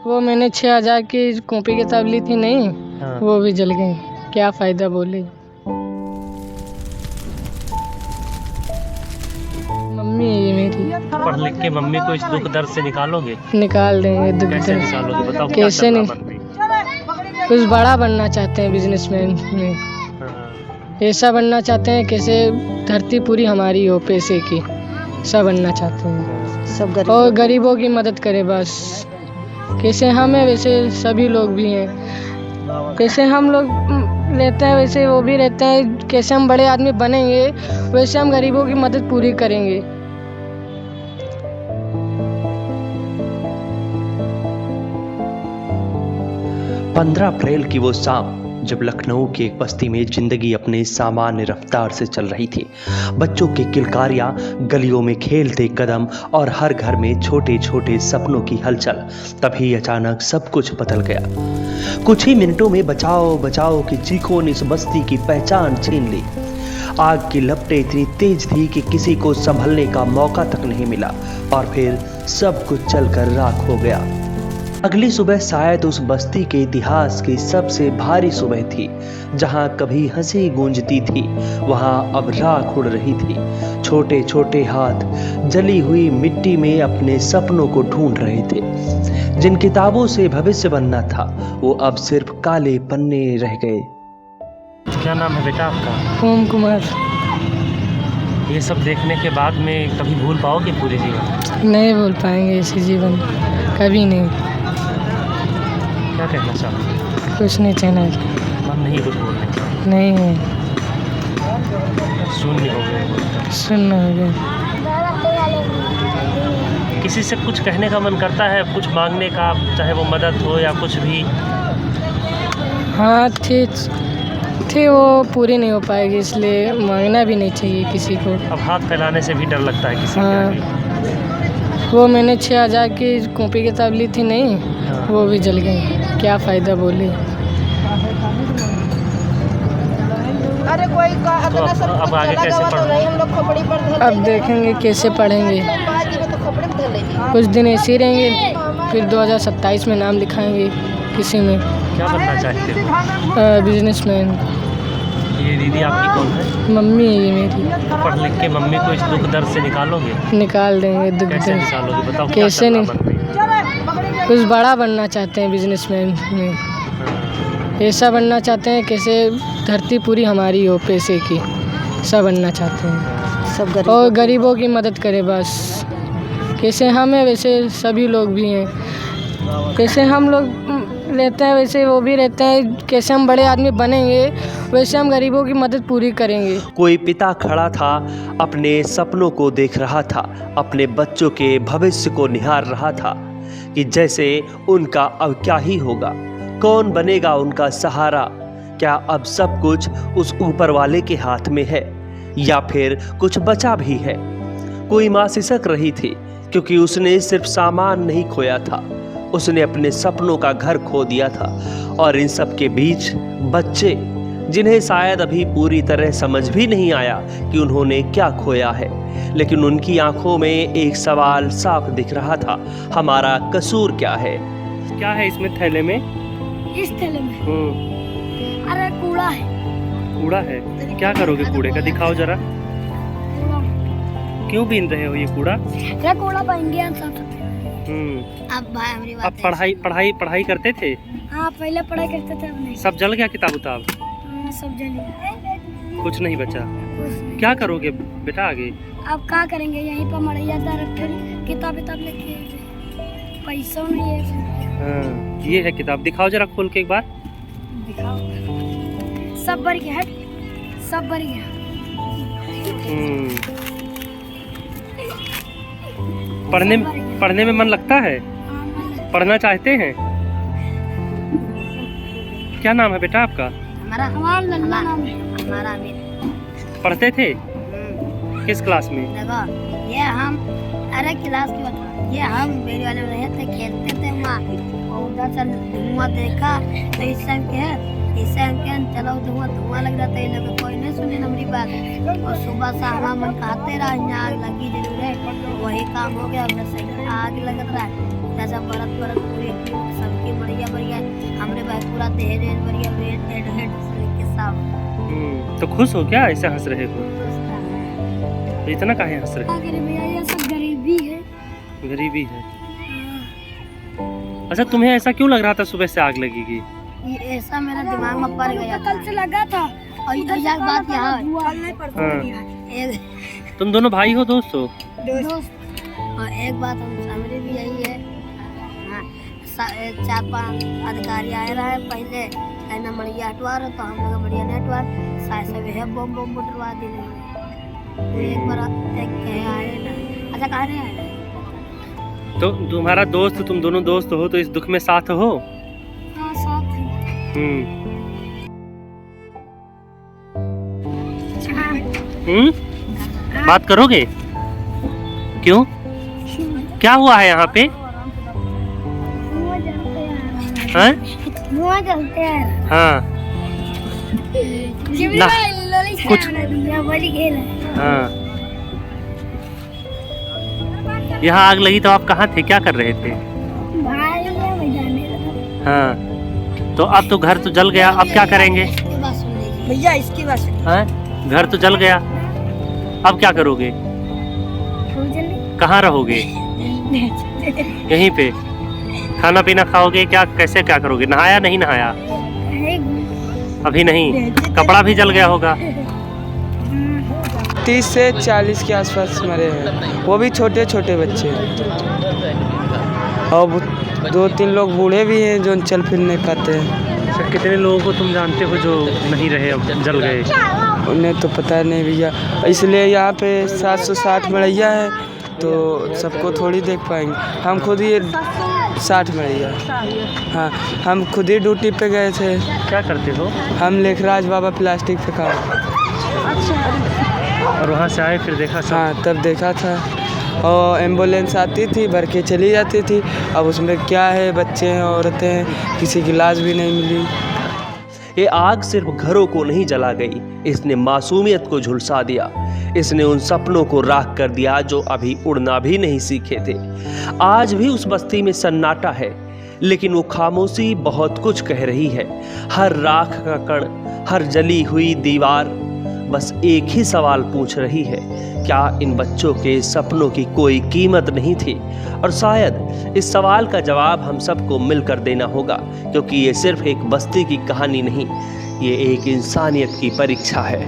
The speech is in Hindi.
वो मैंने 6,000 की कॉपी किताब ली थी नहीं, हाँ। वो भी जल गई। क्या फ़ायदा बोले। मम्मी है ये मेरी। पढ़ लिख के मम्मी को इस दुख दर्द से निकालोगे? निकाल देंगे दुख कैसे दर्द। निकालोगे बताओ, क्या कैसे करना नहीं, मन में? कुछ बड़ा बनना चाहते हैं बिजनेसमैन में। हाँ। ऐसा बनना चाहते हैं कैसे धरती पूरी हमारी हो, पैसे की। सब बनना चाहते हैं सब और गरीबों की मदद करे बस। कैसे हम हैं वैसे सभी लोग भी हैं। कैसे हम लोग लेते हैं वैसे वो भी रहते हैं। कैसे हम बड़े आदमी बनेंगे वैसे हम गरीबों की मदद पूरी करेंगे। 15 अप्रैल की वो शाम जब लखनऊ की एक बस्ती में जिंदगी अपने सामान्य रफ्तार से चल रही थी। बच्चों की किलकारियां, गलियों में खेलते कदम और हर घर में छोटे छोटे सपनों की हलचल। तभी अचानक सब कुछ बदल गया। कुछ ही मिनटों में बचाओ बचाओ की चीखों ने इस बस्ती की पहचान छीन ली। आग की लपटें इतनी तेज थी कि किसी को संभलने का मौका तक नहीं मिला और फिर सब कुछ जलकर राख हो गया। अगली सुबह शायद उस बस्ती के इतिहास की सबसे भारी सुबह थी। जहां कभी हंसी गूंजती थी वहां अब राख उड़ रही थी। छोटे छोटे हाथ जली हुई मिट्टी में अपने सपनों को ढूंढ रहे थे। जिन किताबों से भविष्य बनना था वो अब सिर्फ काले पन्ने रह गए। क्या नाम है बेटा आपका? ओम कुमार। ये सब देखने के बाद में कभी भूल पाओगे पूरे जीवन? नहीं भूल पाएंगे ऐसे जीवन कभी नहीं। क्या कहना चाहोगे? कुछ नहीं कहना। मन नहीं कुछ बोलने का? नहीं है, शून्य हो गए। सुनना हो गया। किसी से कुछ कहने का मन करता है, कुछ मांगने का, चाहे वो मदद हो या कुछ भी? हाँ थी वो पूरी नहीं हो पाएगी, इसलिए मांगना भी नहीं चाहिए किसी को। अब हाथ फैलाने से भी डर लगता है किसी के हाँ। आगे। वो मैंने 6,000 की कॉपी किताब ली थी नहीं, हाँ। वो भी जल गई। क्या फ़ायदा बोले। अरे कोई तो अब आगे कैसे पढ़ोगे? हम लोग खोपड़ी पर अब देखेंगे कैसे पढ़ेंगे। कुछ दिन ऐसे ही रहेंगे, फिर 2027 में नाम लिखाएंगे किसी में। क्या बनना चाहते हो? बिजनेसमैन। ये दीदी आपकी कौन है? मम्मी है ये मेरी। पढ़ लिख के मम्मी को इस दुख दर्द से निकालोगे? निकाल देंगे दुख कैसे दर्द। निकालोगे बताओ, क्या कैसे करना नहीं, मन में? कुछ बड़ा बनना चाहते हैं बिजनेसमैन में। हाँ। ऐसा बनना चाहते हैं कैसे धरती पूरी हमारी हो, पैसे की। सब बनना चाहते हैं सब और गरीबों की मदद करे बस। कैसे हम हैं वैसे सभी लोग भी हैं। कैसे हम लोग लेते हैं वैसे वो भी रहते हैं। कैसे हम बड़े आदमी बनेंगे वैसे हम गरीबों की मदद पूरी करेंगे। कोई पिता खड़ा था, अपने सपनों को देख रहा था, अपने बच्चों के भविष्य को निहार रहा था कि जैसे उनका अब क्या ही होगा, कौन बनेगा उनका सहारा। क्या अब सब कुछ उस ऊपर वाले के हाथ में है या फिर कुछ बचा भी है? कोई माँ सिसक रही थी क्योंकि उसने सिर्फ सामान नहीं खोया था, उसने अपने सपनों का घर खो दिया था। और इन सब के बीच बच्चे, जिन्हें शायद अभी पूरी तरह समझ भी नहीं आया कि उन्होंने क्या खोया है, लेकिन उनकी आंखों में एक सवाल साफ दिख रहा था, हमारा कसूर क्या है? क्या है इसमें थैले में? इस थैले में अरे कूड़ा है। कूड़ा है? क्या करोगे कूड़े का? दिखाओ जरा। क्यों बीन रहे हो ये कूड़ा? ये कूड़ा पाएंगे हम सब। अब भाई हमारी बात अब पढ़ाई करते थे? हाँ पहले पढ़ाई करते थे, अब नहीं। सब जल गया किताब उताब? सब जल गया, कुछ नहीं बचा? कुछ नहीं। क्या करोगे बेटा आगे? अब क्या करेंगे, यहीं पर मरैया फिर किताब लेके पैसा नहीं है फिर। हाँ, ये है किताब, दिखाओ जरा खोल के एक बार। दिखाओ। सब भर गया है, सब भर गया। पढ़ने में मन लगता है? पढ़ना चाहते हैं? क्या नाम है बेटा आपका? हमारा लल्ला नाम है। हमारा अमीर। पढ़ते थे? किस क्लास में? देखो ये हम अरे क्लास की बात, ये हम मेरे वाले रहे थे, खेलते थे वहाँ और उधर से धुआं देखा तो इस टाइम के है, इस टाइम के चलो धुआं लग रहा था, ये लोग कोई नहीं सुने हमारी बात। और सुबह शाम हम कहते रहा यहाँ आग लगी जरूर है, वही काम हो गया। आग लग रहा है जैसा बरत बरत पूरी सबकी बढ़िया हमरे भाई पूरा देह बढ़िया हेड के सब। तो खुश हो क्या ऐसे हंस रहे हो? तो इतना काहे हंस रहे हो? भैया ये सब गरीबी है। गरीबी है। अच्छा तुम्हें ऐसा क्यों लग रहा था सुबह से आग लगेगी? ये ऐसा मेरा दिमाग में पड़ गया कल से लगा था। और एक बात यहाँ तुम दोनों भाई हो दोस्त हो? दोस्त। और एक बात हम समझे भी यही है, 4-5 अधिकारी आए रहे पहले कहना मड़िया हटवा रहे तो हम लोग मड़िया नहीं हटवा सब है बम उठवा दिले। एक बार आए ना अच्छा कहा नहीं आए। तो तुम्हारा दोस्त, तुम दोनों दोस्त हो तो इस दुख में साथ हो? हाँ साथ है। बात करोगे? क्यों? क्या हुआ है यहाँ पे? धुआं जलते हैं। हाँ ना, कुछ हाँ। यहाँ आग लगी तो आप कहाँ थे, क्या कर रहे थे? हाँ तो अब तो घर तो जल गया, अब क्या करेंगे? भैया इसकी बात हाँ घर तो जल गया, अब क्या करोगे? कहाँ रहोगे? यहीं पे खाना पीना खाओगे क्या? कैसे क्या करोगे? नहाया नहीं नहाया? अभी नहीं। कपड़ा भी जल गया होगा। 30 से 40 के आसपास मरे हैं, वो भी छोटे छोटे बच्चे हैं। और 2-3 लोग बूढ़े भी हैं जो चल फिर नहीं पाते हैं। अच्छा कितने लोगों को तुम जानते हो जो नहीं रहे, अब जल गए? उन्हें तो पता नहीं भैया, इसलिए यहाँ पे 760 मड़ैया है तो सबको थोड़ी देख पाएंगे। हम खुद ही 60 मड़ैया, हाँ हम खुद ही ड्यूटी पे गए थे। क्या करते हो? हम लेखराज बाबा प्लास्टिक पे काम। और वहाँ से आए फिर देखा सब? हाँ तब देखा था, और एम्बुलेंस आती थी भर के चली जाती थी। अब उसमें क्या है, बच्चे हैं औरतें हैं, किसी की लाश भी नहीं मिली। ये आग सिर्फ घरों को नहीं जला गई, इसने मासूमियत को झुलसा दिया। इसने उन सपनों को राख कर दिया जो अभी उड़ना भी नहीं सीखे थे। आज भी उस बस्ती में सन्नाटा है, लेकिन वो खामोशी बहुत कुछ कह रही है। हर राख का कण, हर जली हुई दीवार बस एक ही सवाल पूछ रही है, क्या इन बच्चों के सपनों की कोई कीमत नहीं थी? और शायद इस सवाल का जवाब हम सबको मिलकर देना होगा, क्योंकि ये सिर्फ एक बस्ती की कहानी नहीं, ये एक इंसानियत की परीक्षा है।